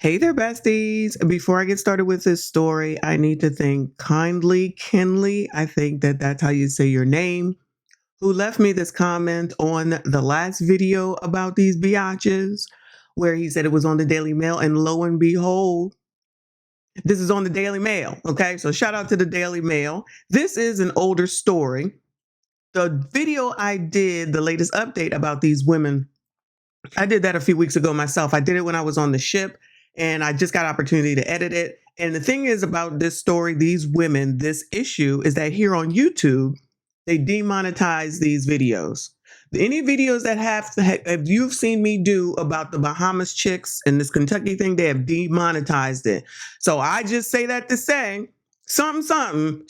Hey there, besties. Before I get started with this story, I need to thank Kindly Kinley. I think that's how you say your name, who left me this comment on the last video about these biatches, where he said it was on the Daily Mail, and lo and behold, this is on the Daily Mail. Okay, so shout out to the Daily Mail. This is an older story. The video I did, the latest update about these women, I did that a few weeks ago myself. I did it when I was on the ship, and I just got opportunity to edit it. And the thing is about this story, these women, this issue is that here on YouTube, they demonetize these videos. Any videos that if you've seen me do about the Bahamas chicks and this Kentucky thing, they have demonetized it. So I just say that to say something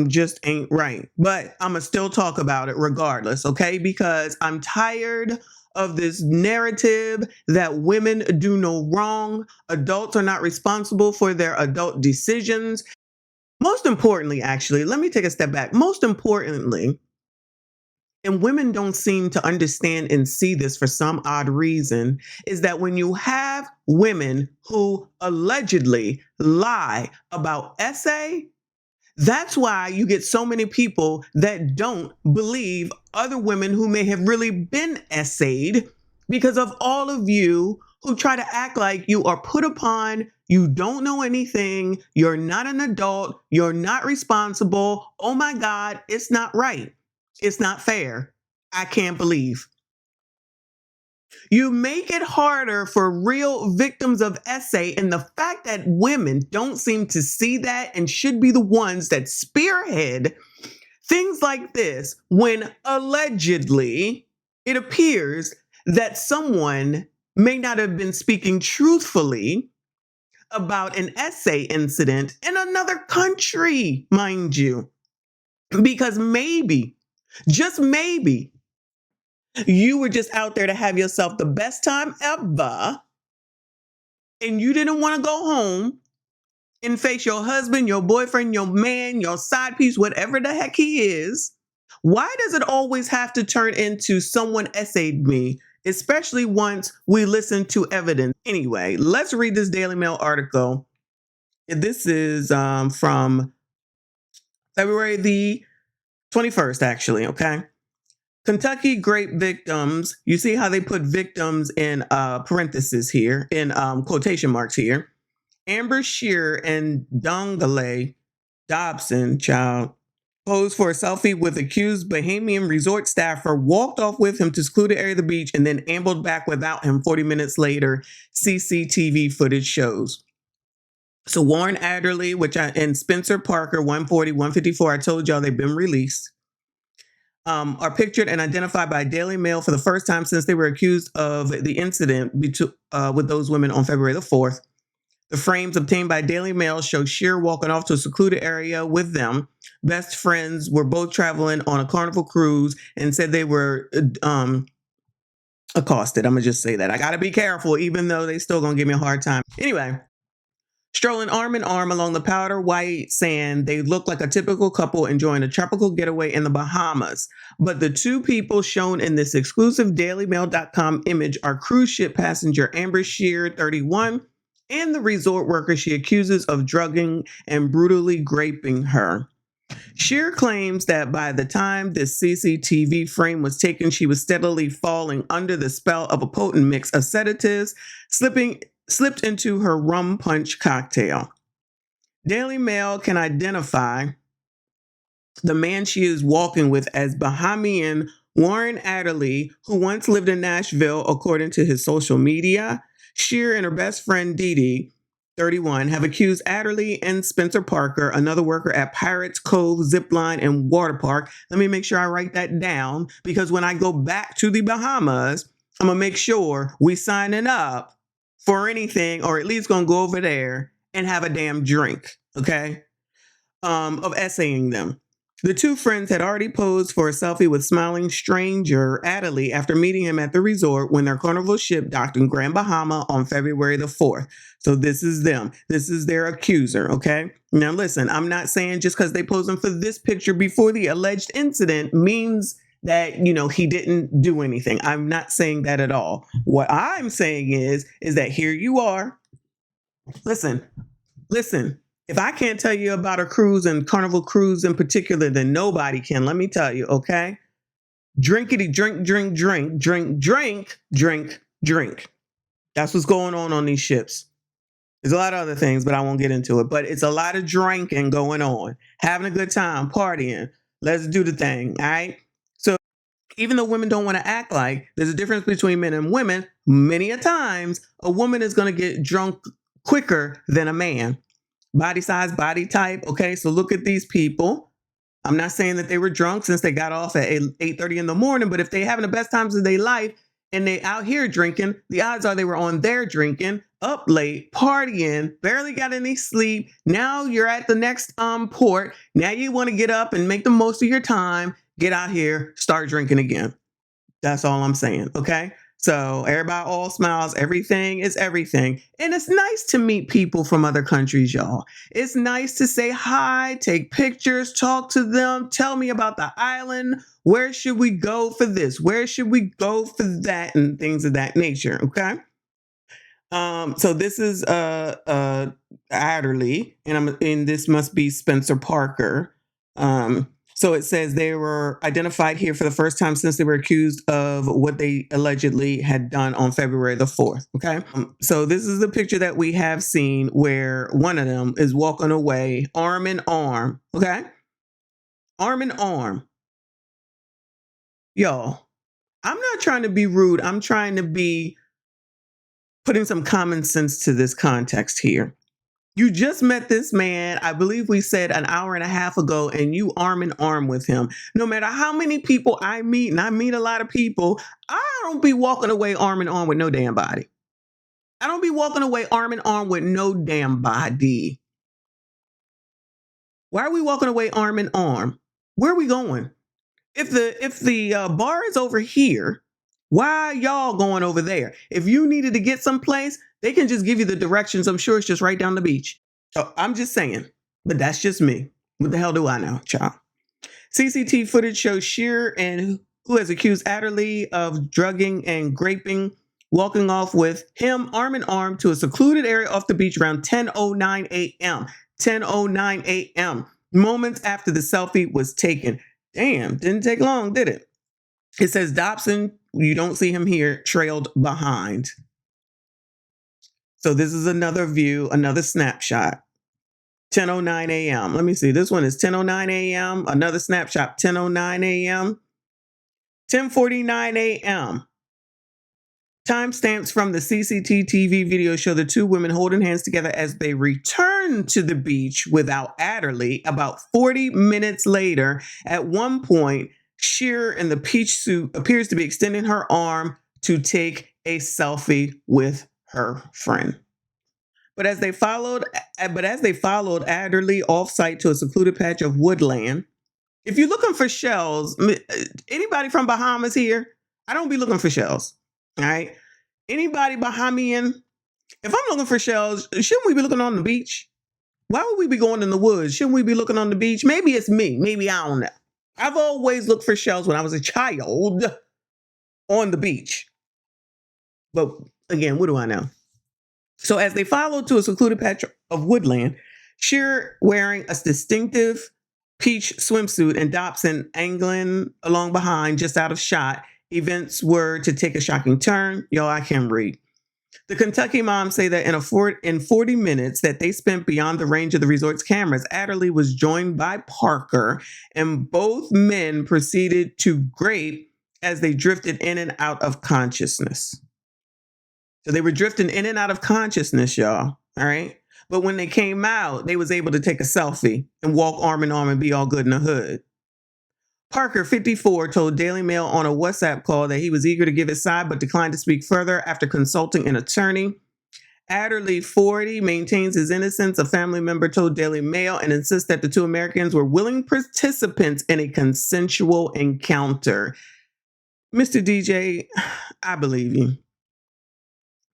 just ain't right. But I'm going to still talk about it regardless, okay? Because I'm tired of this narrative that women do no wrong. Adults are not responsible for their adult decisions. Most importantly, actually, let me take a step back. Most importantly, and women don't seem to understand and see this for some odd reason, is that when you have women who allegedly lie about essay, that's why you get so many people that don't believe other women who may have really been essayed, because of all of you who try to act like you are put upon, you don't know anything, you're not an adult, you're not responsible. Oh my God, it's not right. It's not fair. I can't believe. You make it harder for real victims of essay, and the fact that women don't seem to see that and should be the ones that spearhead things like this when allegedly it appears that someone may not have been speaking truthfully about an essay incident in another country, mind you, because maybe, just maybe, you were just out there to have yourself the best time ever, and you didn't want to go home and face your husband, your boyfriend, your man, your side piece, whatever the heck he is. Why does it always have to turn into someone essayed me, especially once we listen to evidence? Anyway, let's read this Daily Mail article. This is from February the 21st, actually, okay? Kentucky GRAPE victims, you see how they put victims in parentheses here, in quotation marks here. Amber Shear and Dongale Dobson, child, posed for a selfie with accused Bahamian resort staffer, walked off with him to secluded area of the beach, and then ambled back without him 40 minutes later, CCTV footage shows. So Warren Adderley, and Spencer Parker, 140, 154, I told y'all they've been released, are pictured and identified by Daily Mail for the first time since they were accused of the incident with those women on February the 4th. The frames obtained by Daily Mail show Shear walking off to a secluded area with them. Best friends were both traveling on a Carnival cruise and said they were accosted. I'm going to just say that. I got to be careful, even though they still going to give me a hard time. Anyway, strolling arm in arm along the powder white sand, they look like a typical couple enjoying a tropical getaway in the Bahamas. But the two people shown in this exclusive DailyMail.com image are cruise ship passenger Amber Shear, 31, and the resort worker she accuses of drugging and brutally raping her. Shear claims that by the time this CCTV frame was taken, she was steadily falling under the spell of a potent mix of sedatives, slipped into her rum punch cocktail. Daily Mail can identify the man she is walking with as Bahamian Warren Adderley, who once lived in Nashville, according to his social media. Shear and her best friend Dee Dee, 31, have accused Adderley and Spencer Parker, another worker at Pirates Cove Zipline and Water Park. Let me make sure I write that down, because when I go back to the Bahamas, I'm going to make sure we signing up for anything, or at least going to go over there and have a damn drink, okay, of essaying them. The two friends had already posed for a selfie with smiling stranger Adderley after meeting him at the resort when their Carnival ship docked in Grand Bahama on February the 4th. So this is them. This is their accuser, okay? Now listen, I'm not saying just because they posing for this picture before the alleged incident means that, he didn't do anything. I'm not saying that at all. What I'm saying is that here you are. Listen, listen. If I can't tell you about a cruise and Carnival cruise in particular, then nobody can. Let me tell you, okay? Drinkity, drink, drink, drink, drink, drink, drink, drink. That's what's going on these ships. There's a lot of other things, but I won't get into it. But it's a lot of drinking going on, having a good time, partying. Let's do the thing, all right? So even though women don't want to act like there's a difference between men and women, many a times a woman is going to get drunk quicker than a man. Body size, body type. Okay, so look at these people. I'm not saying that they were drunk since they got off at 8:30 in the morning, but if they having the best times of their life and they out here drinking, the odds are they were on there drinking, up late, partying, barely got any sleep. Now you're at the next port. Now you want to get up and make the most of your time, get out here, start drinking again. That's all I'm saying, okay? So everybody all smiles, everything is everything. And it's nice to meet people from other countries, y'all. It's nice to say hi, take pictures, talk to them, tell me about the island. Where should we go for this? Where should we go for that? And things of that nature, okay? So this is Adderley, and this must be Spencer Parker. So it says they were identified here for the first time since they were accused of what they allegedly had done on February the 4th. Okay. So this is the picture that we have seen where one of them is walking away arm in arm. Okay. Arm in arm. Y'all, I'm not trying to be rude. I'm trying to be putting some common sense to this context here. You just met this man, I believe we said an hour and a half ago, and you arm in arm with him. No matter how many people I meet, and I meet a lot of people, I don't be walking away arm in arm with no damn body. I don't be walking away arm in arm with no damn body. Why are we walking away arm in arm? Where are we going? If the bar is over here, why are y'all going over there? If you needed to get someplace, they can just give you the directions. I'm sure it's just right down the beach. So I'm just saying, but that's just me. What the hell do I know, child? CCTV footage shows Shearer, and who has accused Adderley of drugging and graping, walking off with him arm in arm to a secluded area off the beach around 10:09 a.m. 10:09 a.m. Moments after the selfie was taken. Damn, didn't take long, did it? It says Dobson, you don't see him here, trailed behind. So this is another view, another snapshot. 10:09 a.m. Let me see. This one is 10:09 a.m. Another snapshot, 10:09 a.m. 10:49 a.m. Timestamps from the CCTV video show the two women holding hands together as they return to the beach without Adderley. About 40 minutes later, at one point, Shearer in the peach suit appears to be extending her arm to take a selfie with her friend. But as they followed Adderley off-site to a secluded patch of woodland, if you're looking for shells, anybody from Bahamas here? I don't be looking for shells. All right. Anybody Bahamian? If I'm looking for shells, shouldn't we be looking on the beach? Why would we be going in the woods? Shouldn't we be looking on the beach? Maybe it's me. Maybe I don't know. I've always looked for shells when I was a child on the beach. But again, what do I know? So as they followed to a secluded patch of woodland, Shearer wearing a distinctive peach swimsuit and Dobson angling along behind just out of shot, events were to take a shocking turn. Y'all, I can't read. The Kentucky moms say that in 40 minutes that they spent beyond the range of the resort's cameras, Adderley was joined by Parker, and both men proceeded to grape as they drifted in and out of consciousness. So they were drifting in and out of consciousness, y'all. All right. But when they came out, they was able to take a selfie and walk arm in arm and be all good in the hood. Parker, 54, told Daily Mail on a WhatsApp call that he was eager to give his side but declined to speak further after consulting an attorney. Adderley, 40, maintains his innocence. A family member told Daily Mail and insists that the two Americans were willing participants in a consensual encounter. Mr. DJ, I believe you.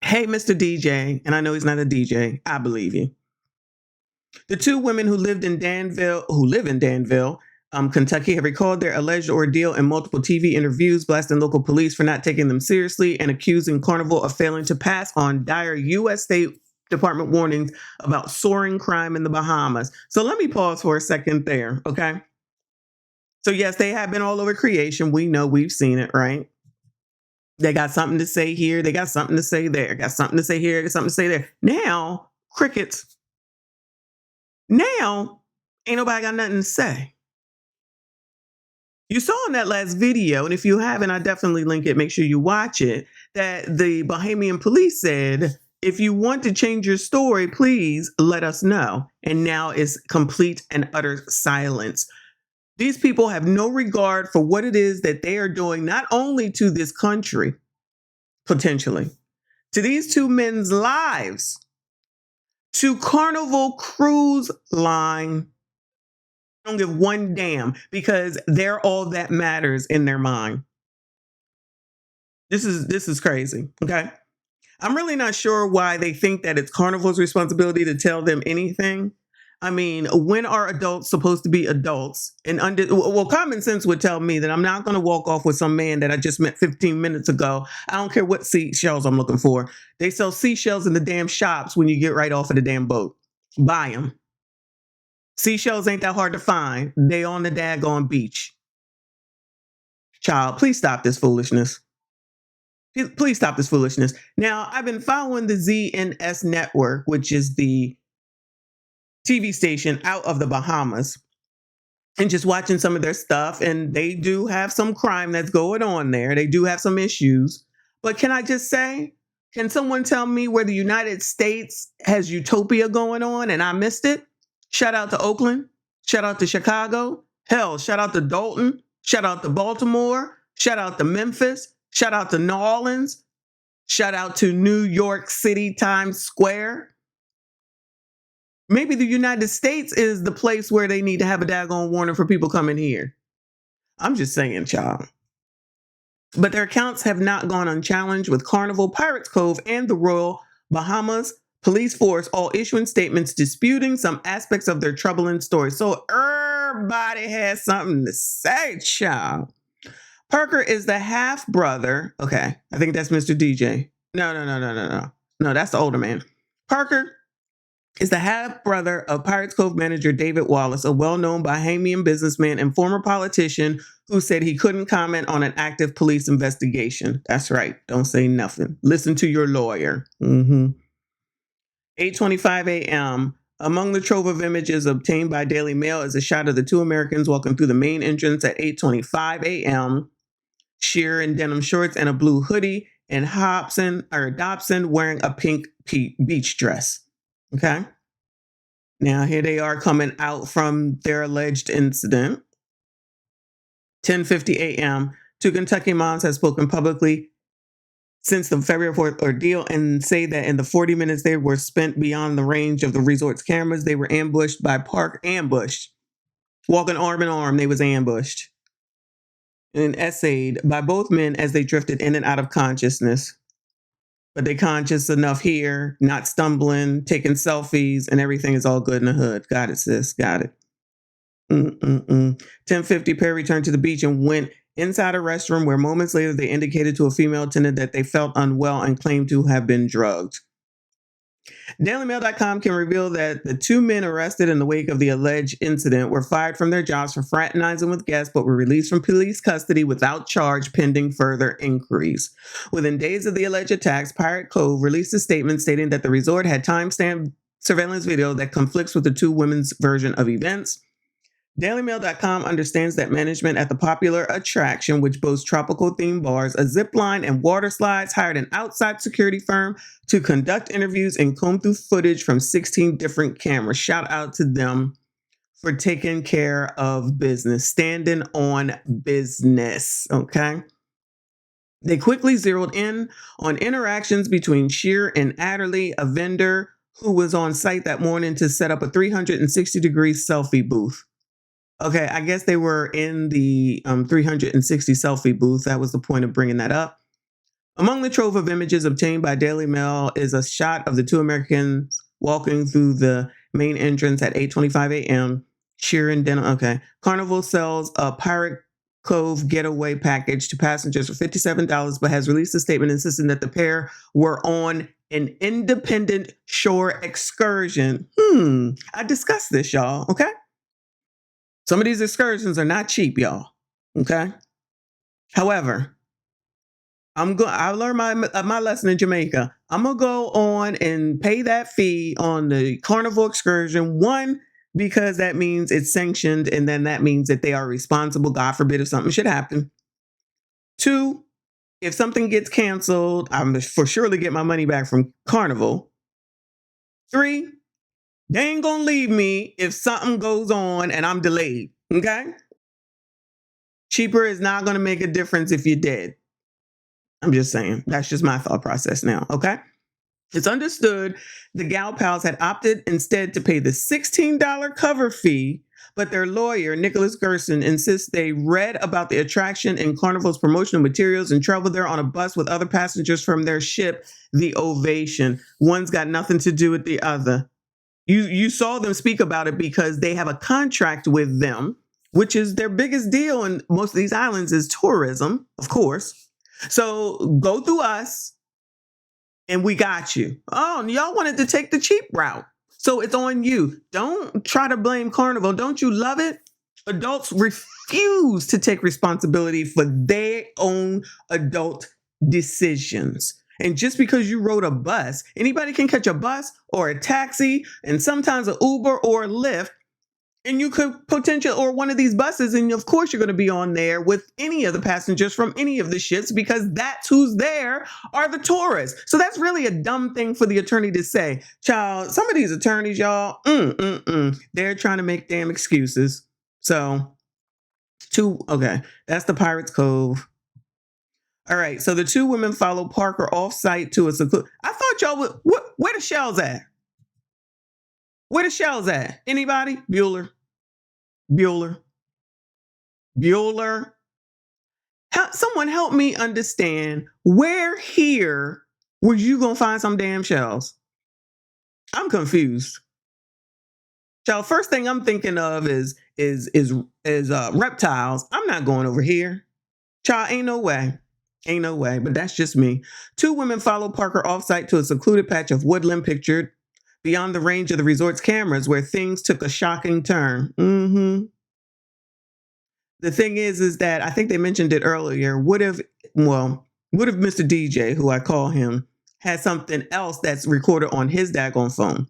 Hey, Mr. DJ, and I know he's not a DJ, I believe you. The two women who live in Danville, Kentucky, have recalled their alleged ordeal in multiple TV interviews, blasting local police for not taking them seriously and accusing Carnival of failing to pass on dire U.S. state Department warnings about soaring crime in the Bahamas. So let me pause for a second there, okay? So yes, they have been all over creation. We know, we've seen it, right? They got something to say here. They got something to say there. Got something to say here. Got something to say there. Now, crickets. Now, ain't nobody got nothing to say. You saw in that last video, and if you haven't, I definitely link it. Make sure you watch it. That the Bahamian police said, if you want to change your story, please let us know. And now it's complete and utter silence. These people have no regard for what it is that they are doing, not only to this country, potentially, to these two men's lives, to Carnival Cruise Line. Don't give one damn because they're all that matters in their mind. This is crazy, okay? I'm really not sure why they think that it's Carnival's responsibility to tell them anything. I mean, when are adults supposed to be adults? And common sense would tell me that I'm not going to walk off with some man that I just met 15 minutes ago. I don't care what seashells I'm looking for. They sell seashells in the damn shops when you get right off of the damn boat. Buy them. Seashells ain't that hard to find. They on the daggone beach. Child, please stop this foolishness. Please stop this foolishness. Now, I've been following the ZNS network, which is the TV station out of the Bahamas, and just watching some of their stuff. And they do have some crime that's going on there. They do have some issues. But can I just say, can someone tell me where the United States has utopia going on and I missed it? Shout out to Oakland. Shout out to Chicago. Hell, shout out to Dalton. Shout out to Baltimore. Shout out to Memphis. Shout out to New Orleans. Shout out to New York City, Times Square. Maybe the United States is the place where they need to have a daggone warning for people coming here. I'm just saying, child. But their accounts have not gone unchallenged, with Carnival, Pirates Cove, and the Royal Bahamas Police Force all issuing statements disputing some aspects of their troubling story. So everybody has something to say, child. Parker is the half brother. Okay, I think that's Mr. DJ. No. No, that's the older man. Parker is the half brother of Pirates Cove manager David Wallace, a well-known Bahamian businessman and former politician who said he couldn't comment on an active police investigation. That's right. Don't say nothing. Listen to your lawyer. 8:25 a.m. Among the trove of images obtained by Daily Mail is a shot of the two Americans walking through the main entrance at 8:25 a.m. Sheer in denim shorts and a blue hoodie, and Dobson wearing a pink beach dress. Okay. Now here they are coming out from their alleged incident. 10:50 a.m. Two Kentucky moms have spoken publicly since the February 4th ordeal and say that in the 40 minutes they were spent beyond the range of the resort's cameras, they were ambushed by walking arm in arm, they was ambushed and essayed by both men as they drifted in and out of consciousness. But they conscious enough here, not stumbling, taking selfies, and everything is all good in the hood. Got it, sis. Got it. 10:50, pair returned to the beach and went inside a restroom where moments later they indicated to a female attendant that they felt unwell and claimed to have been drugged. DailyMail.com can reveal that the two men arrested in the wake of the alleged incident were fired from their jobs for fraternizing with guests, but were released from police custody without charge pending further inquiries. Within days of the alleged attacks, Pirate Cove released a statement stating that the resort had timestamped surveillance video that conflicts with the two women's version of events. DailyMail.com understands that management at the popular attraction, which boasts tropical themed bars, a zip line, and water slides, hired an outside security firm to conduct interviews and comb through footage from 16 different cameras. Shout out to them for taking care of business, standing on business, okay? They quickly zeroed in on interactions between Shear and Adderley, a vendor who was on site that morning to set up a 360-degree selfie booth. Okay, I guess they were in the 360 selfie booth. That was the point of bringing that up. Among the trove of images obtained by Daily Mail is a shot of the two Americans walking through the main entrance at 8:25 a.m. Sheer and denim. Okay. Carnival sells a Pirate Cove getaway package to passengers for $57, but has released a statement insisting that the pair were on an independent shore excursion. I discussed this, y'all. Okay. Some of these excursions are not cheap, y'all. Okay. However, I learned my lesson in Jamaica. I'm gonna go on and pay that fee on the Carnival excursion. One, because that means it's sanctioned, and then that means that they are responsible. God forbid if something should happen. Two, if something gets canceled, I'm for surely get my money back from Carnival. Three, they ain't gonna leave me if something goes on and I'm delayed. Okay? Cheaper is not gonna make a difference if you're dead. I'm just saying. That's just my thought process now. Okay? It's understood the gal pals had opted instead to pay the $16 cover fee, but their lawyer, Nicholas Gerson, insists they read about the attraction in Carnival's promotional materials and traveled there on a bus with other passengers from their ship, the Ovation. One's got nothing to do with the other. You saw them speak about it because they have a contract with them, which is their biggest deal in most of these islands is tourism, of course. So go through us and we got you. Oh, and y'all wanted to take the cheap route. So it's on you. Don't try to blame Carnival. Don't you love it? Adults refuse to take responsibility for their own adult decisions. And just because you rode a bus, anybody can catch a bus or a taxi and sometimes an Uber or a Lyft. And you could potentially, or one of these buses, and of course you're going to be on there with any of the passengers from any of the ships because that's who's there are the tourists. So that's really a dumb thing for the attorney to say. Child, some of these attorneys, y'all, they're trying to make damn excuses. So, okay, that's the Pirates Cove. All right, so the two women follow Parker off-site to a secluded. I thought y'all would, where the shells at? Where the shells at? Anybody? Bueller. Someone help me understand where here were you gonna find some damn shells? I'm confused. Child, first thing I'm thinking of is reptiles. I'm not going over here. Child, ain't no way. Ain't no way, but that's just me. Two women follow Parker off-site to a secluded patch of woodland pictured beyond the range of the resort's cameras where things took a shocking turn. The thing is that I think they mentioned it earlier. What if Mr. DJ, who I call him, had something else that's recorded on his daggone phone?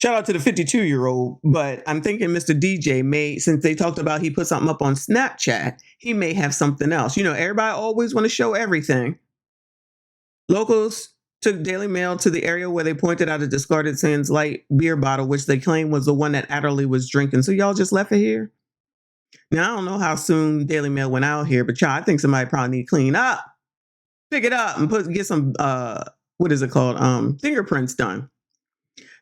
Shout out to the 52-year-old, but I'm thinking Mr. DJ may, since they talked about he put something up on Snapchat, he may have something else. You know, everybody always want to show everything. Locals took Daily Mail to the area where they pointed out a discarded Sands Light beer bottle, which they claim was the one that Adderley was drinking. So y'all just left it here? Now, I don't know how soon Daily Mail went out here, but y'all, I think somebody probably need to clean up, pick it up, and get some, what is it called? Fingerprints done.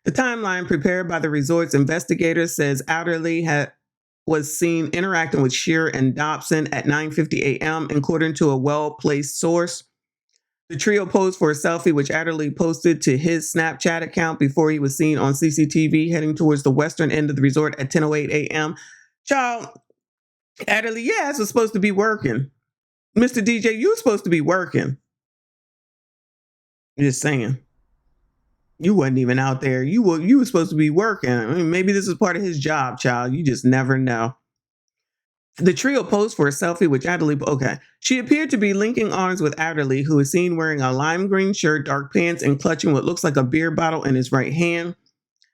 The timeline prepared by the resort's investigators says Adderley was seen interacting with Shearer and Dobson at 9:50 a.m., according to a well-placed source. The trio posed for a selfie, which Adderley posted to his Snapchat account before he was seen on CCTV heading towards the western end of the resort at 10:08 a.m. Child, Adderley, yes, was supposed to be working. Mr. DJ, you were supposed to be working. Just saying. You wasn't even out there. You were supposed to be working. I mean, maybe this is part of his job, child. You just never know. The trio posed for a selfie, which Adderley, okay. She appeared to be linking arms with Adderley, who is seen wearing a lime green shirt, dark pants, and clutching what looks like a beer bottle in his right hand.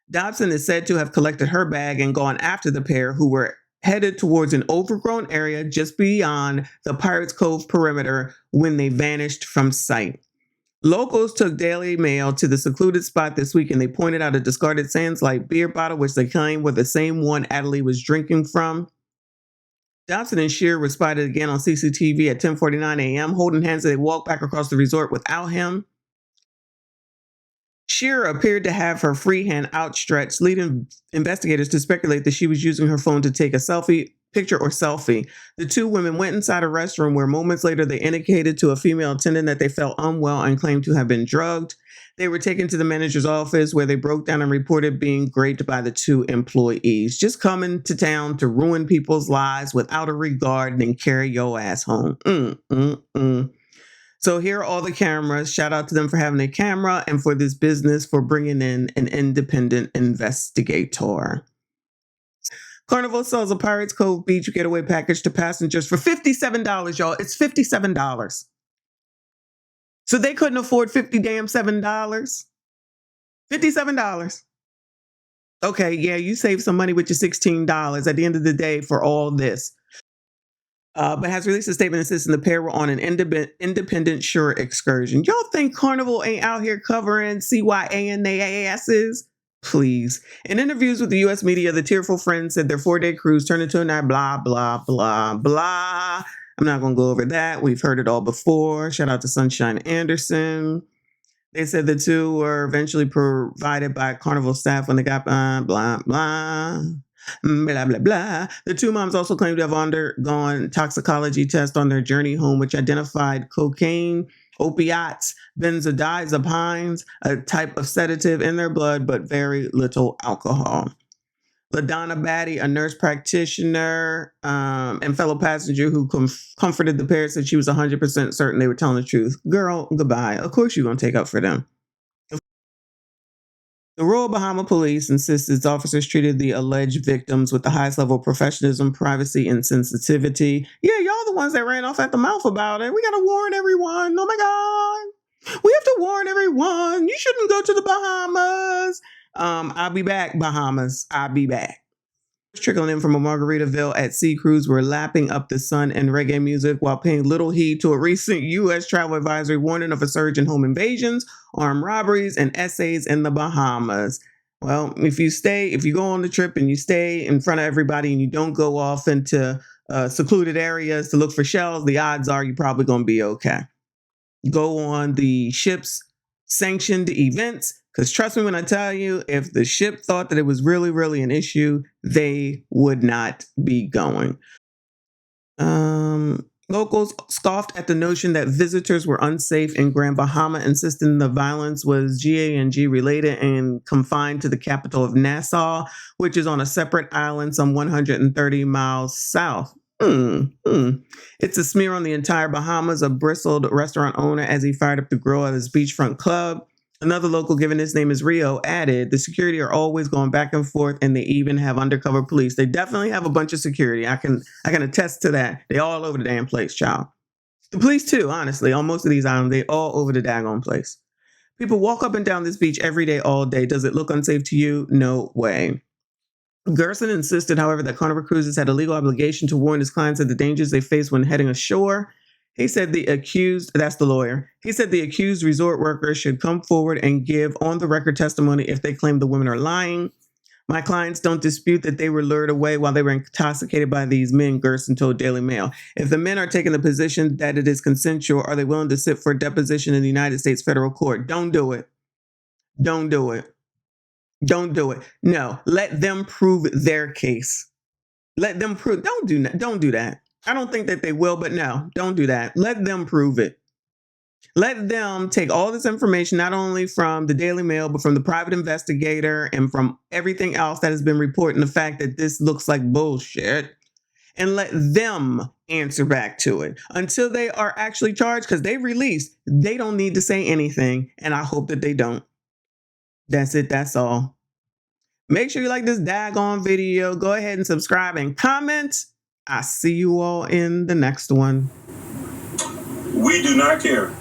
Dobson is said to have collected her bag and gone after the pair, who were headed towards an overgrown area just beyond the Pirates Cove perimeter when they vanished from sight. Locals took Daily Mail to the secluded spot this week, and they pointed out a discarded Sands Light beer bottle, which they claimed were the same one Adderley was drinking from. Dobson and Shearer were spotted again on CCTV at 10:49 a.m., holding hands as they walked back across the resort without him. Shearer appeared to have her free hand outstretched, leading investigators to speculate that she was using her phone to take a picture or selfie. The two women went inside a restroom where moments later they indicated to a female attendant that they felt unwell and claimed to have been drugged. They were taken to the manager's office where they broke down and reported being raped by the two employees. Just coming to town to ruin people's lives without a regard and then carry your ass home. So here are all the cameras. Shout out to them for having a camera and for this business for bringing in an independent investigator. Carnival sells a Pirates Cove Beach getaway package to passengers for $57, y'all. It's $57. So they couldn't afford $57. $57. Okay, yeah, you save some money with your $16 at the end of the day for all this. But has released a statement insisting the pair were on an independent shore excursion. Y'all think Carnival ain't out here covering CYA and their asses? Please. In interviews with the U.S. media, the tearful friends said their 4-day cruise turned into a night, blah, blah, blah, blah. I'm not going to go over that. We've heard it all before. Shout out to Sunshine Anderson. They said the two were eventually provided by Carnival staff when they got blah, blah, blah. Blah, blah, blah. The two moms also claimed to have undergone toxicology tests on their journey home, which identified cocaine, opiates, benzodiazepines, a type of sedative in their blood, but very little alcohol. LaDonna Batty, a nurse practitioner and fellow passenger who comforted the pair, said she was 100% certain they were telling the truth. Girl, goodbye. Of course you're going to take up for them. The Royal Bahama Police insists its officers treated the alleged victims with the highest level of professionalism, privacy, and sensitivity. Yeah, y'all the ones that ran off at the mouth about it. We got to warn everyone. Oh my God. We have to warn everyone. You shouldn't go to the Bahamas. I'll be back, Bahamas. I'll be back. Trickling in from a Margaritaville at sea cruise were lapping up the sun and reggae music while paying little heed to a recent U.S. travel advisory warning of a surge in home invasions, armed robberies, and essays in the Bahamas. Well, if you go on the trip and you stay in front of everybody and you don't go off into secluded areas to look for shells, the odds are you're probably going to be okay. Go on the ship's sanctioned events. Because trust me when I tell you, if the ship thought that it was really, really an issue, they would not be going. Locals scoffed at the notion that visitors were unsafe in Grand Bahama, insisting the violence was GANG related and confined to the capital of Nassau, which is on a separate island some 130 miles south. It's a smear on the entire Bahamas, a bristled restaurant owner as he fired up the grill at his beachfront club. Another local, given his name is Rio, added, the security are always going back and forth, and they even have undercover police. They definitely have a bunch of security. I can attest to that. They all over the damn place, child. The police too, honestly, on most of these islands, they all over the daggone place. People walk up and down this beach every day, all day. Does it look unsafe to you? No way. Gerson insisted, however, that Carnival Cruises had a legal obligation to warn his clients of the dangers they face when heading ashore. He said that's the lawyer. He said the accused resort workers should come forward and give on the record testimony if they claim the women are lying. My clients don't dispute that they were lured away while they were intoxicated by these men, Gerson told Daily Mail. If the men are taking the position that it is consensual, are they willing to sit for a deposition in the United States federal court? Don't do it. Don't do it. Don't do it. No, let them prove their case. Let them prove. Don't do that. I don't think that they will, but no, don't do that. Let them prove it. Let them take all this information, not only from the Daily Mail, but from the private investigator and from everything else that has been reporting the fact that this looks like bullshit, and let them answer back to it until they are actually charged, because they released. They don't need to say anything, and I hope that they don't. That's it. That's all. Make sure you like this daggone video. Go ahead and subscribe and comment. I'll see you all in the next one. We do not care.